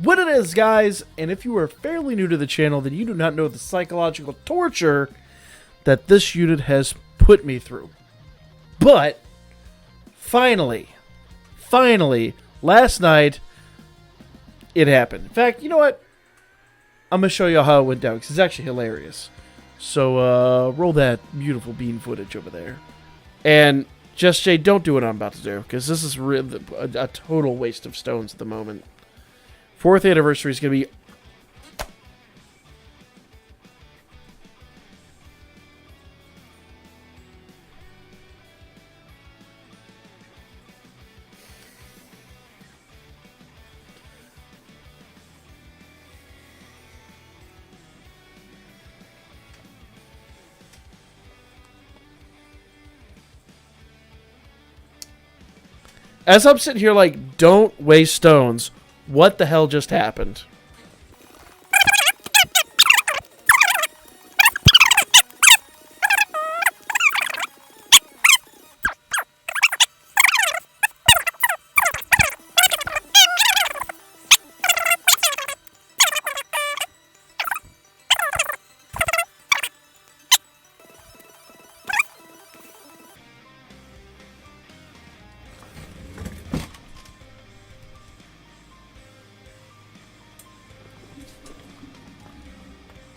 what it is, guys, and if you are fairly new to the channel, then you do not know the psychological torture that this unit has put me through. But, finally, last night, it happened. In fact, you know what? I'm going to show you how it went down, because it's actually hilarious. So, roll that beautiful bean footage over there. And, Just Jay, don't do what I'm about to do, because this is a total waste of stones at the moment. 4th anniversary is going to be... As I'm sitting here like, don't waste stones, what the hell just happened?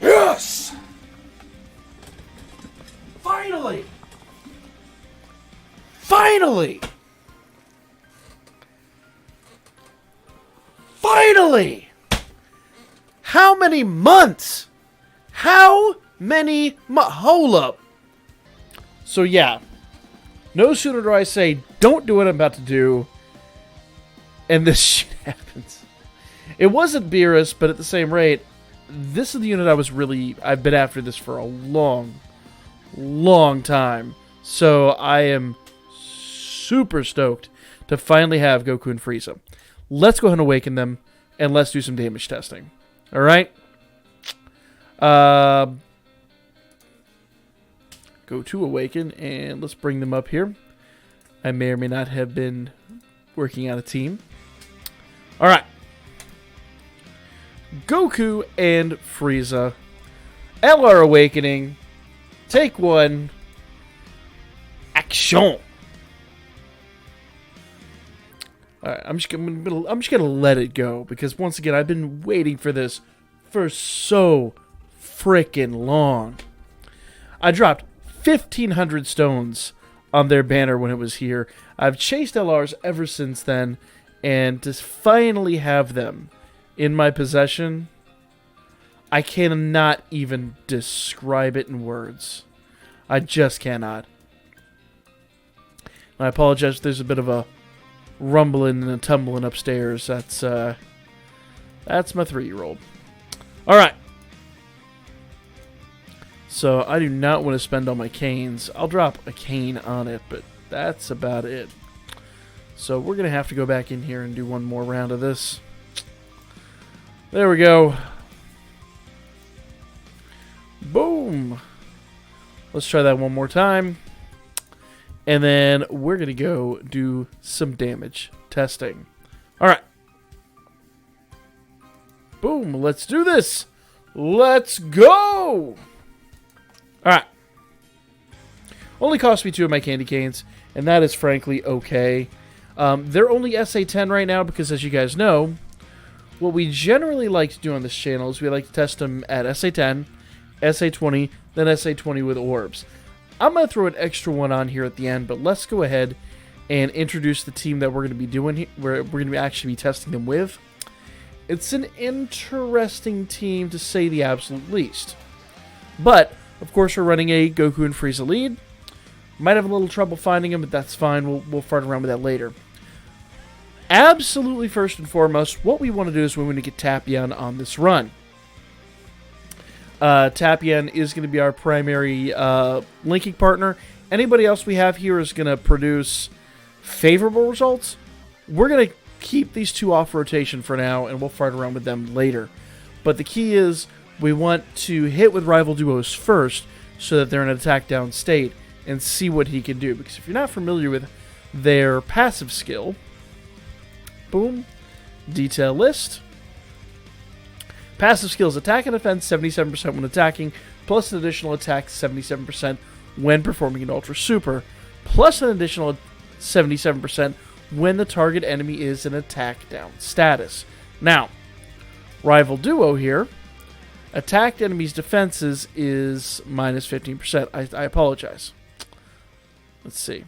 Yes! Finally! Finally! Finally! How many months? How many hold up. So yeah, no sooner do I say don't do what I'm about to do, and this shit happens. It wasn't Beerus, but at the same rate, this is the unit I've been after this for a long time. So I am super stoked to finally have Goku and Frieza. Let's go ahead and awaken them, and let's do some damage testing. Alright? Go to awaken, and let's bring them up here. I may or may not have been working on a team. Alright. Goku and Frieza. LR Awakening. Take 1. Action. Alright, I'm just gonna let it go, because once again, I've been waiting for this for so freaking long. I dropped 1,500 stones on their banner when it was here. I've chased LRs ever since then, and to finally have them in my possession, I cannot even describe it in words. I just cannot. I apologize if there's a bit of a rumbling and a tumbling upstairs. That's my 3-year-old. Alright. So, I do not want to spend all my canes. I'll drop a cane on it, but that's about it. So, we're going to have to go back in here and do one more round of this. There we go. Boom. Let's try that one more time. And then we're going to go do some damage testing. Alright. Boom. Let's do this. Let's go. Alright. Only cost me 2 of my candy canes, and that is frankly okay. They're only SA10 right now because, as you guys know, what we generally like to do on this channel is we like to test them at SA10, SA20, then SA20 with orbs. I'm going to throw an extra one on here at the end, but let's go ahead and introduce the team that we're going to be doing, where we're going to actually be testing them with. It's an interesting team, to say the absolute least. But, of course, we're running a Goku and Frieza lead. Might have a little trouble finding them, but that's fine. We'll fart around with that later. Absolutely, first and foremost, what we want to do is we want to get Tapian on this run. Tapian is going to be our primary linking partner. Anybody else we have here is going to produce favorable results. We're going to keep these two off rotation for now, and we'll fart around with them later. But the key is we want to hit with rival duos first, so that they're in an attack down state, and see what he can do. Because if you're not familiar with their passive skill, boom, detail list, Passive skills, attack and defense 77% when attacking, plus an additional attack 77% when performing an Ultra Super, plus an additional 77% when the target enemy is in attack down status. Now, Rival Duo here, attacked enemies' defenses is minus 15%. I apologize. Let's see.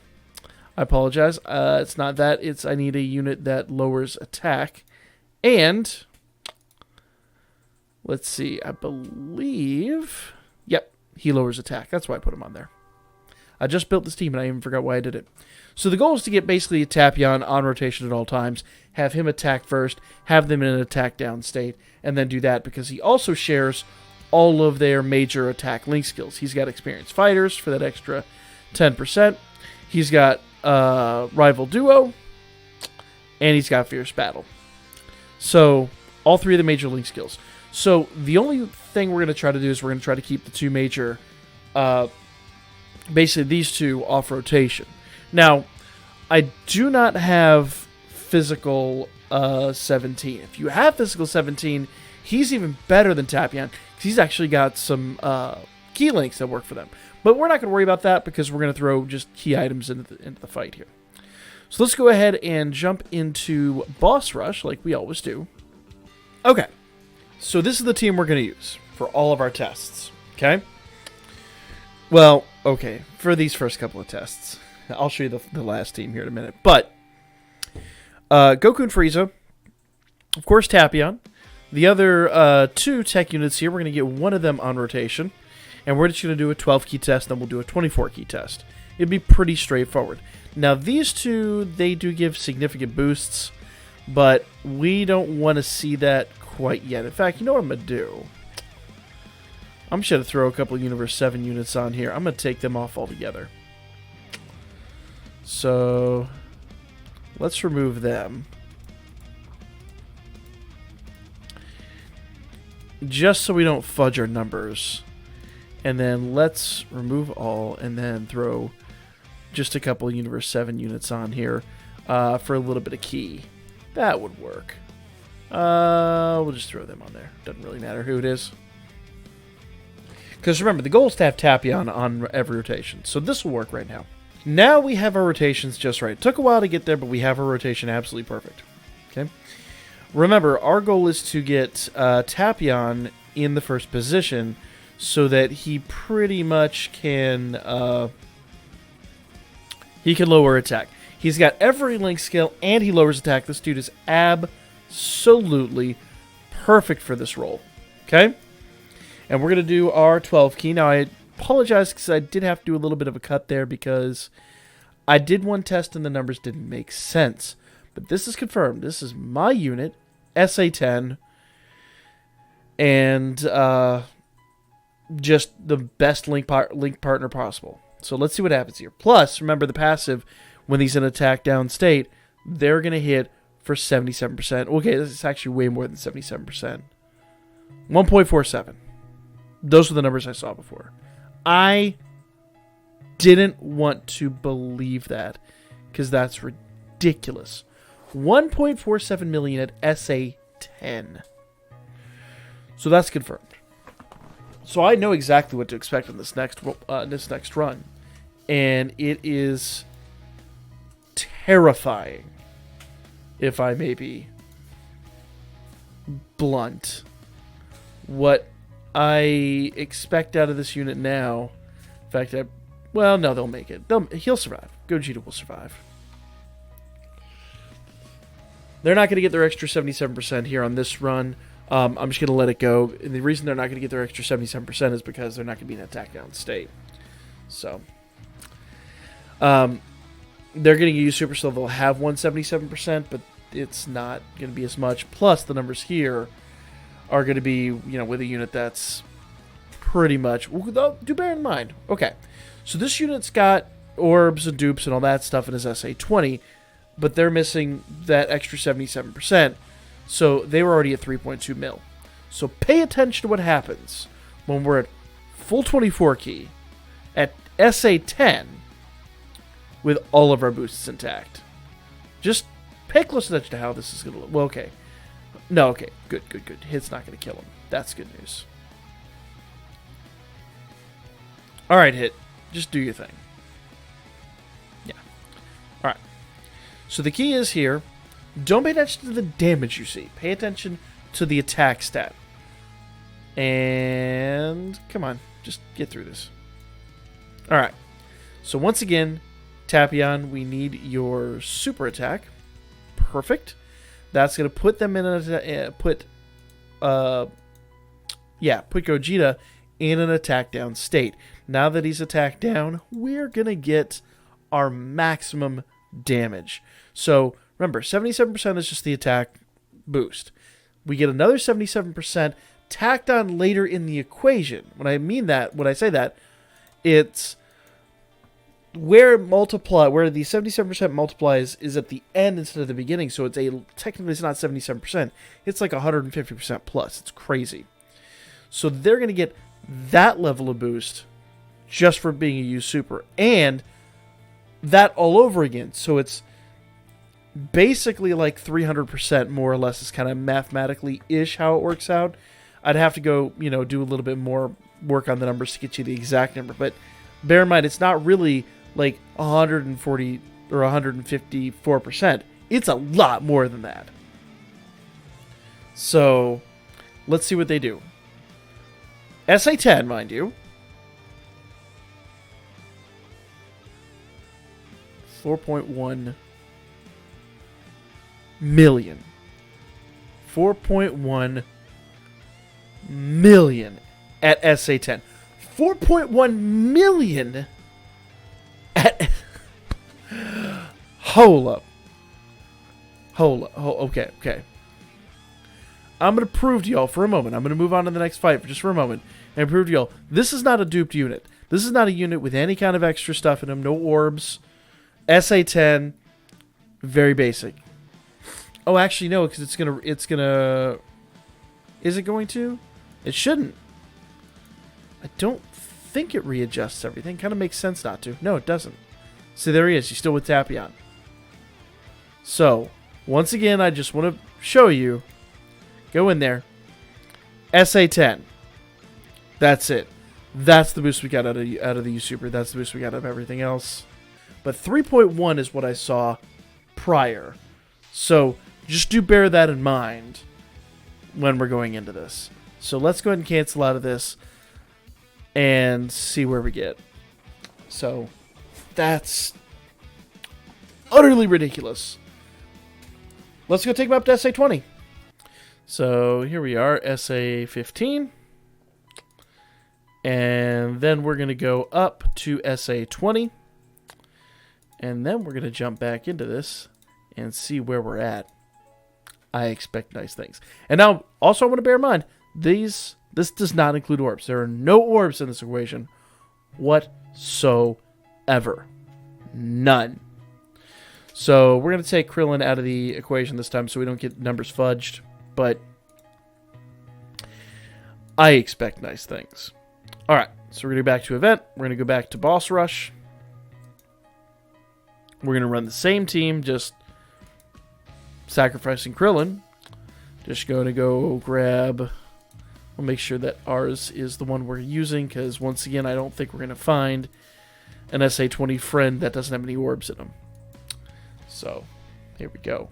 I apologize. It's not that. It's I need a unit that lowers attack. And let's see. I believe... Yep, he lowers attack. That's why I put him on there. I just built this team and I even forgot why I did it. So the goal is to get basically a Tapion on rotation at all times, have him attack first, have them in an attack down state, and then do that because he also shares all of their major attack link skills. He's got experienced fighters for that extra 10%. He's got Rival Duo, and he's got Fierce Battle. So all three of the major link skills. So the only thing we're going to try to do is we're going to try to keep the two major, basically these two off rotation. Now, I do not have physical 17. If you have physical 17, he's even better than Tapion because he's actually got some key links that work for them. But we're not going to worry about that because we're going to throw just key items into the fight here. So let's go ahead and jump into Boss Rush like we always do. Okay, so this is the team we're going to use for all of our tests, okay? Well, okay, for these first couple of tests. I'll show you the last team here in a minute. But Goku and Frieza, of course Tapion. The other two tech units here, we're going to get one of them on rotation. And we're just going to do a 12-key test, then we'll do a 24-key test. It'd be pretty straightforward. Now, these two, they do give significant boosts, but we don't want to see that quite yet. In fact, you know what I'm going to do? I'm just going to throw a couple of Universe 7 units on here. I'm going to take them off altogether. So, let's remove them. Just so we don't fudge our numbers. And then let's remove all and then throw just a couple of Universe 7 units on here for a little bit of key. That would work. We'll just throw them on there. Doesn't really matter who it is. Because remember, the goal is to have Tapion on every rotation. So this will work right now. Now we have our rotations just right. It took a while to get there, but we have our rotation absolutely perfect. Okay. Remember, our goal is to get Tapion in the first position so that he pretty much can lower attack. He's got every link skill and he lowers attack. This dude is absolutely perfect for this role. Okay? And we're going to do our 12 key. Now, I apologize because I did have to do a little bit of a cut there because I did one test and the numbers didn't make sense. But this is confirmed. This is my unit, SA10, and just the best link partner possible. So let's see what happens here. Plus, remember the passive, when he's in attack down state, they're going to hit for 77%. Okay, this is actually way more than 77%. 1.47. Those were the numbers I saw before. I didn't want to believe that because that's ridiculous. 1.47 million at SA10. So that's confirmed. So I know exactly what to expect in this next run, and it is terrifying, if I may be blunt. What I expect out of this unit now, in fact, no, they'll make it. He'll survive. Gogeta will survive. They're not going to get their extra 77% here on this run. I'm just going to let it go. And the reason they're not going to get their extra 77% is because they're not going to be in attack down state. So, they're going to use Super Still. They'll have 177%, but it's not going to be as much. Plus, the numbers here are going to be, with a unit that's pretty much... Well, do bear in mind. Okay, so this unit's got orbs and dupes and all that stuff in his SA20, but they're missing that extra 77%. So they were already at 3.2 mil. So pay attention to what happens when we're at full 24 key at SA10 with all of our boosts intact. Just pay close attention to how this is going to look. Well, okay. No, okay. Good. Hit's not going to kill him. That's good news. Alright, Hit. Just do your thing. Yeah. Alright. So the key is here. Don't pay attention to the damage you see. Pay attention to the attack stat. And come on. Just get through this. Alright. So once again, Tapion, we need your super attack. Perfect. That's going to put them in a... put Gogeta in an attack down state. Now that he's attacked down, we're going to get our maximum damage. So, remember, 77% is just the attack boost. We get another 77% tacked on later in the equation. When I say that, it's where the 77% multiplies is at the end instead of the beginning. So technically it's not 77%. It's like 150% plus. It's crazy. So they're going to get that level of boost just for being a U Super. And that all over again. So it's basically like 300% more or less is kind of mathematically-ish how it works out. I'd have to go, do a little bit more work on the numbers to get you the exact number. But bear in mind, it's not really like 140 or 154%. It's a lot more than that. So let's see what they do. SA10, mind you. 4.1 million. 4.1 million at SA10. 4.1 million at... Hold up. Okay. I'm going to prove to y'all for a moment. I'm going to move on to the next fight for just for a moment and prove to y'all this is not a duped unit. This is not a unit with any kind of extra stuff in them. No orbs. SA10. Very basic. Oh, actually, no, because it's gonna... Is it going to? It shouldn't. I don't think it readjusts everything. Kind of makes sense not to. No, it doesn't. See, there he is. He's still with Tapion. So, once again, I just want to show you. Go in there. SA10. That's it. That's the boost we got out of the U Super. That's the boost we got out of everything else. But 3.1 is what I saw prior. So, just do bear that in mind when we're going into this. So let's go ahead and cancel out of this and see where we get. So that's utterly ridiculous. Let's go take him up to SA20. So here we are, SA15. And then we're going to go up to SA20. And then we're going to jump back into this and see where we're at. I expect nice things. And now, also I want to bear in mind, this does not include orbs. There are no orbs in this equation whatsoever. None. So we're going to take Krillin out of the equation this time so we don't get numbers fudged. But I expect nice things. Alright, so we're going to go back to event. We're going to go back to boss rush. We're going to run the same team, just sacrificing Krillin. Just going to go grab... I'll make sure that ours is the one we're using, because once again, I don't think we're going to find an SA20 friend that doesn't have any orbs in them. So, here we go.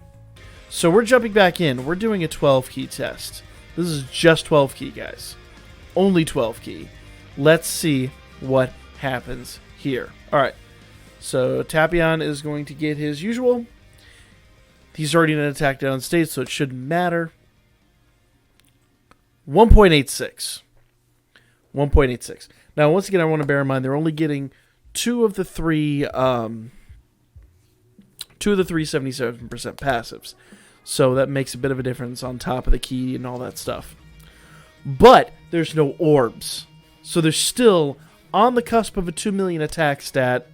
So we're jumping back in. We're doing a 12 key test. This is just 12 key, guys. Only 12 key. Let's see what happens here. Alright, so Tapion is going to get his usual. He's already in an attack down state, so it shouldn't matter. 1.86. 1.86. Now, once again, I want to bear in mind they're only getting two of the three 77% passives. So that makes a bit of a difference on top of the key and all that stuff. But there's no orbs. So they're still on the cusp of a 2 million attack stat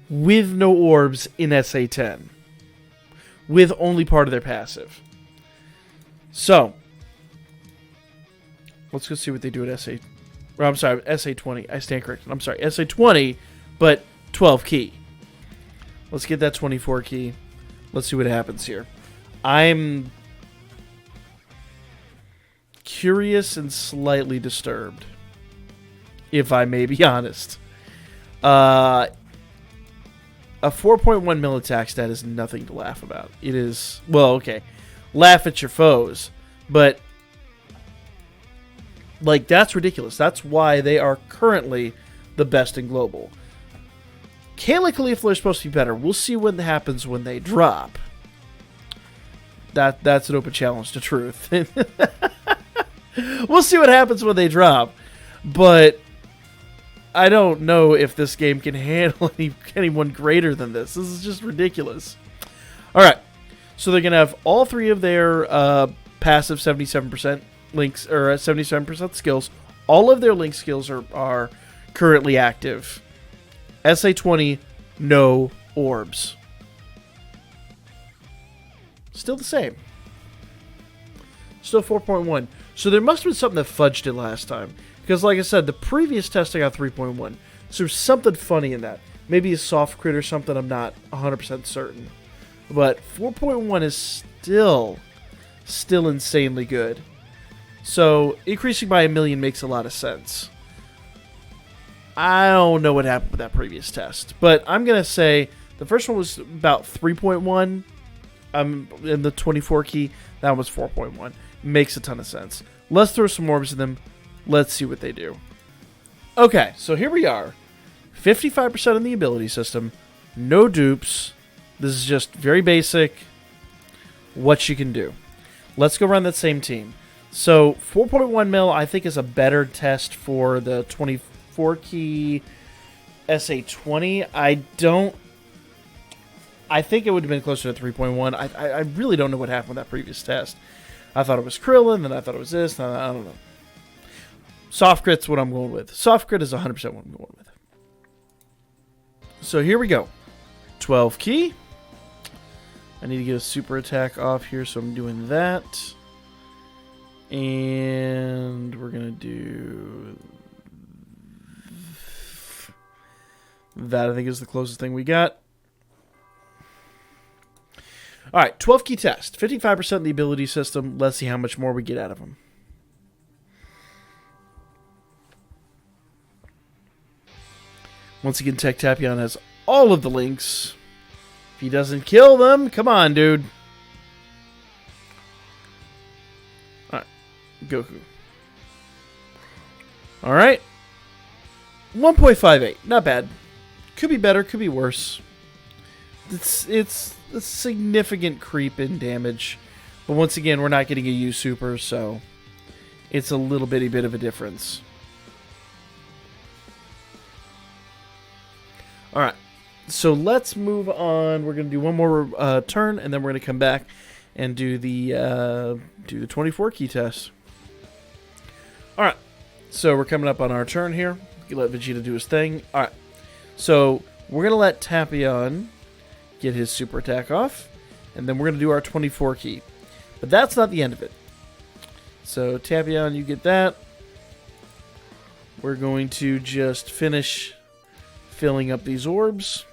with no orbs in SA10. With only part of their passive. So, let's go see what they do at SA... Or, I'm sorry, SA20. I stand corrected. I'm sorry, SA20, but 12 key. Let's get that 24 key. Let's see what happens here. I'm curious and slightly disturbed, if I may be honest. A 4.1 mil attack stat is nothing to laugh about. It is, well, okay, laugh at your foes, but like, that's ridiculous. That's why they are currently the best in global. Kayla Caulifla are supposed to be better. We'll see what happens when they drop. That's an open challenge to truth. We'll see what happens when they drop. But I don't know if this game can handle anyone greater than this. This is just ridiculous. Alright. So they're going to have all three of their passive 77% links, or 77% skills. All of their link skills are currently active. SA20, no orbs. Still the same. Still 4.1. So there must have been something that fudged it last time. Because like I said, the previous test I got 3.1. So there's something funny in that. Maybe a soft crit or something, I'm not 100% certain. But 4.1 is still insanely good. So increasing by 1 million makes a lot of sense. I don't know what happened with that previous test. But I'm going to say the first one was about 3.1. In the 24 key, that was 4.1. Makes a ton of sense. Let's throw some orbs in them. Let's see what they do. Okay, so here we are. 55% in the ability system. No dupes. This is just very basic. What you can do. Let's go run that same team. So 4.1 mil, I think, is a better test for the 24 key SA20. I think it would have been closer to 3.1. I really don't know what happened with that previous test. I thought it was Krillin, then I thought it was this, and I don't know. Soft crit's what I'm going with. Soft crit is 100% what I'm going with. So here we go. 12 key. I need to get a super attack off here, so I'm doing that. And we're going to do that. I think is the closest thing we got. Alright, 12 key test. 55% in the ability system. Let's see how much more we get out of them. Once again, Tech Tapion has all of the links. If he doesn't kill them, come on, dude. Alright, Goku. Alright. 1.58. Not bad. Could be better, could be worse. It's a significant creep in damage. But once again, we're not getting a U super, so it's a little bitty bit of a difference. Alright, so let's move on. We're going to do one more turn, and then we're going to come back and do the 24 key test. Alright, so we're coming up on our turn here. You let Vegeta do his thing. Alright, so we're going to let Tapion get his super attack off, and then we're going to do our 24 key. But that's not the end of it. So Tapion, you get that. We're going to just finish filling up these orbs.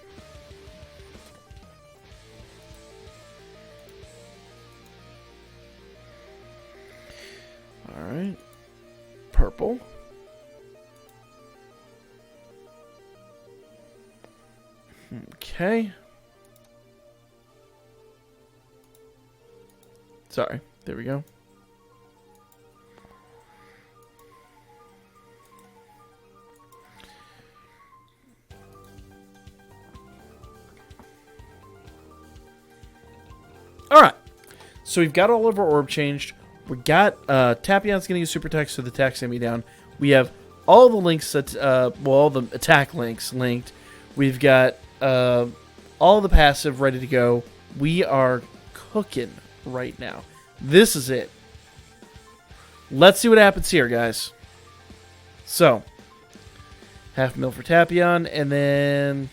Alright. Purple. Okay. Sorry. There we go. Alright. So we've got all of our orb changed. We got Tapion's going to use super attack, so the attack's going to be down. We have all the links that, all the attack links linked. We've got all the passive ready to go. We are cooking right now. This is it. Let's see what happens here, guys. So, 0.5 mil for Tapion, and then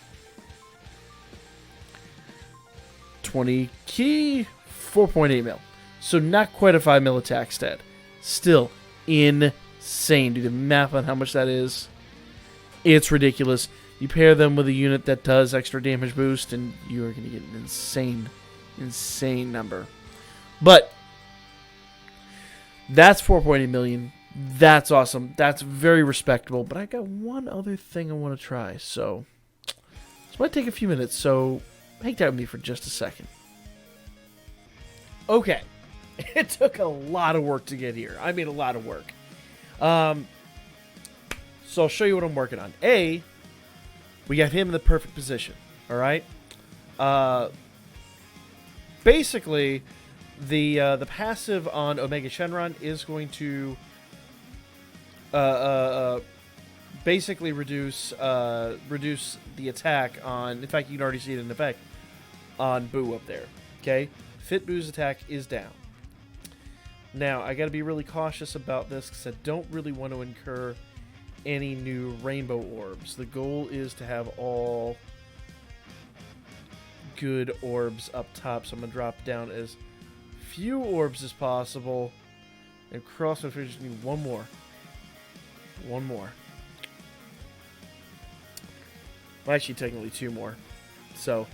20 key, 4.8 mil. So not quite a 5 mil attack stat. Still insane. Do the math on how much that is. It's ridiculous. You pair them with a unit that does extra damage boost, and you are going to get an insane number. But That's 4.8 million. That's awesome. That's very respectable. But I got one other thing I want to try. So this might take a few minutes. So hang tight with me for just a second. Okay. It took a lot of work to get here. I mean, a lot of work. So I'll show you what I'm working on. We got him in the perfect position. All right. Basically, the passive on Omega Shenron is going to basically reduce the attack on. In fact, you can already see it in effect on Boo up there. Okay, Fit Boo's attack is down. Now I got to be really cautious about this because I don't really want to incur any new rainbow orbs. The goal is to have all good orbs up top, so I'm gonna drop down as few orbs as possible and cross my fingers. Just need one more. Well, actually technically two more. So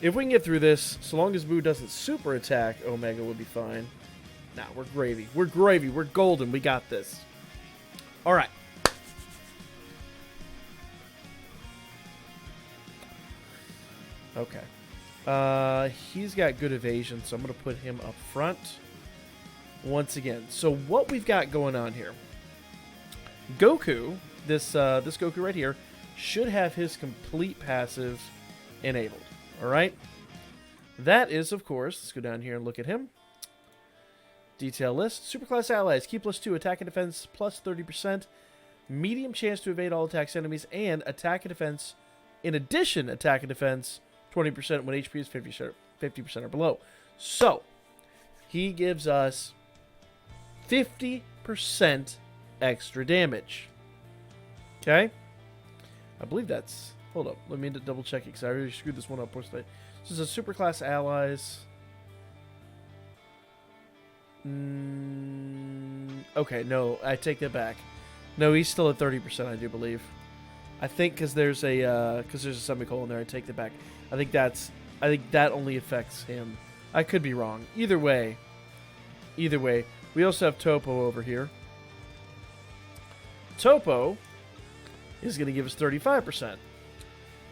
if we can get through this, so long as Boo doesn't super attack, Omega will be fine. Nah, we're gravy. We're golden. We got this. Alright. Okay. He's got good evasion, so I'm going to put him up front once again. So what we've got going on here, Goku, this Goku right here, should have his complete passive enabled. All right. That is, of course, let's go down here and look at him. Detail list. Superclass allies. Key +2. Attack and defense plus 30%. Medium chance to evade all attacks enemies. And attack and defense. In addition, attack and defense 20% when HP is 50% or below. So, he gives us 50% extra damage. Okay? I believe that's... Hold up. Let me double check it because I really screwed this one up. This is a superclass allies. Okay, no. I take that back. No, he's still at 30%, I do believe. I think because there's a semicolon there. I take that back. I think that only affects him. I could be wrong. Either way, we also have Topo over here. Topo is going to give us 35%.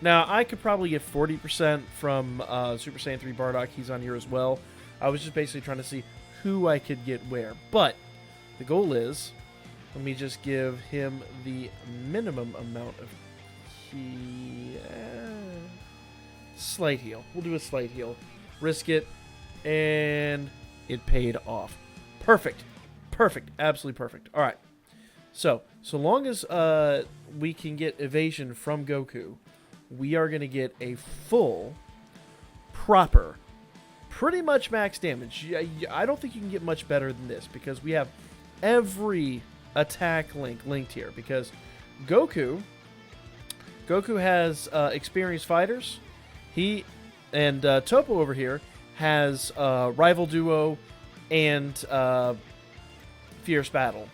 Now, I could probably get 40% from Super Saiyan 3 Bardock. He's on here as well. I was just basically trying to see who I could get where. But the goal is, let me just give him the minimum amount of slight heal. We'll do a slight heal. Risk it. And it paid off. Perfect. Perfect. Absolutely perfect. All right. So long as we can get evasion from Goku, we are going to get a full, proper, pretty much max damage. I don't think you can get much better than this because we have every attack linked here. Because Goku has experienced fighters. He and Topo over here has rival duo and fierce battle.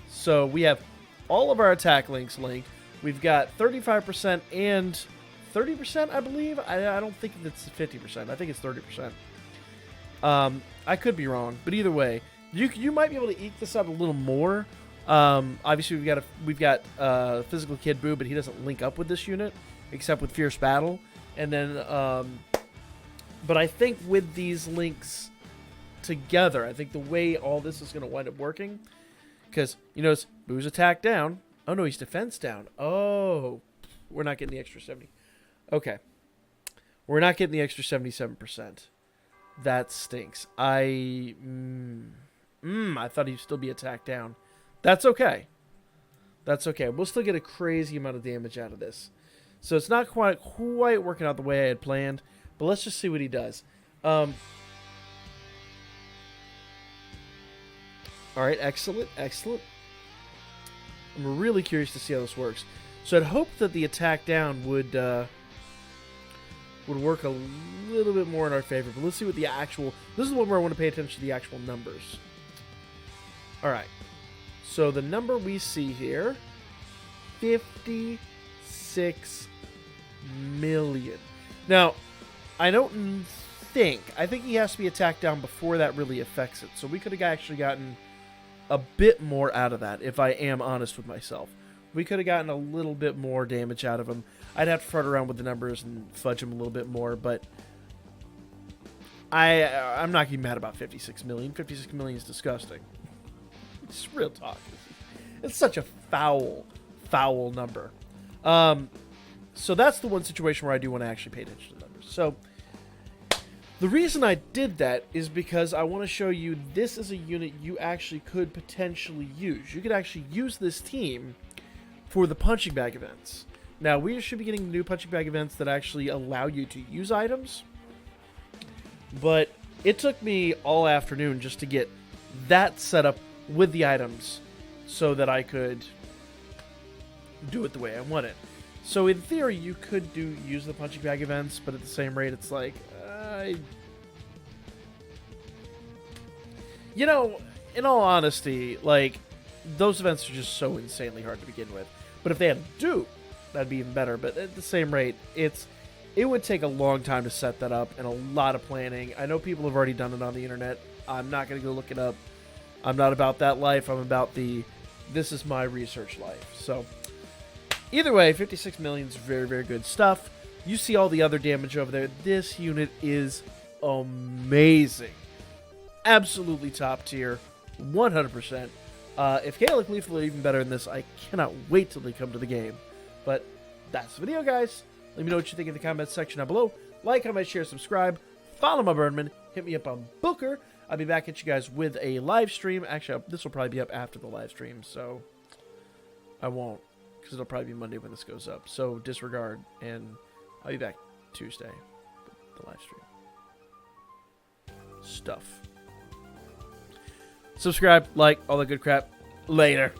So we have all of our attack links linked. We've got 35% and 30%, I believe. I don't think it's 50%. I think it's 30%. I could be wrong, but either way, you might be able to eke this out a little more. Obviously, we've got Physical Kid Boo, but he doesn't link up with this unit except with Fierce Battle. And then, but I think with these links together, I think the way all this is going to wind up working, because you notice Boo's attack down. Oh no, he's defense down. Oh, we're not getting the extra 70. Okay, we're not getting the extra 77%. That stinks. I thought he'd still be attacked down. That's okay. That's okay. We'll still get a crazy amount of damage out of this. So it's not quite working out the way I had planned, but let's just see what he does. All right, excellent. I'm really curious to see how this works. So I'd hope that the attack down would work a little bit more in our favor, but let's see what the actual... This is the one where I want to pay attention to the actual numbers. All right. So the number we see here, 56 million. Now, I think he has to be attacked down before that really affects it. So we could have actually gotten a bit more out of that, if I am honest with myself. We could have gotten a little bit more damage out of him. I'd have to fart around with the numbers and fudge him a little bit more, but I'm not getting mad about 56 million. 56 million is disgusting. It's real talk. It's such a foul number. So that's the one situation where I do want to actually pay attention to the numbers. So the reason I did that is because I want to show you this is a unit you actually could potentially use. You could actually use this team for the punching bag events. Now, we should be getting new punching bag events that actually allow you to use items. But it took me all afternoon just to get that set up with the items so that I could do it the way I want it. So in theory, you could use the punching bag events, but at the same rate, it's like, you know, in all honesty, like, those events are just so insanely hard to begin with. But if they had a dupe, that'd be even better. But at the same rate, it would take a long time to set that up and a lot of planning. I know people have already done it on the internet. I'm not going to go look it up. I'm not about that life. I'm about this is my research life. So either way, 56 million is very, very good stuff. You see all the other damage over there. This unit is amazing. Absolutely top tier. 100%. If Gaelic Lethal are even better than this, I cannot wait till they come to the game. But that's the video, guys. Let me know what you think in the comments section down below. Like, comment, share, subscribe. Follow my Birdman. Hit me up on Booker. I'll be back at you guys with a live stream. Actually, this will probably be up after the live stream, so I won't, because it'll probably be Monday when this goes up. So disregard, and I'll be back Tuesday with the live stream. Stuff. Subscribe, like, all that good crap. Later.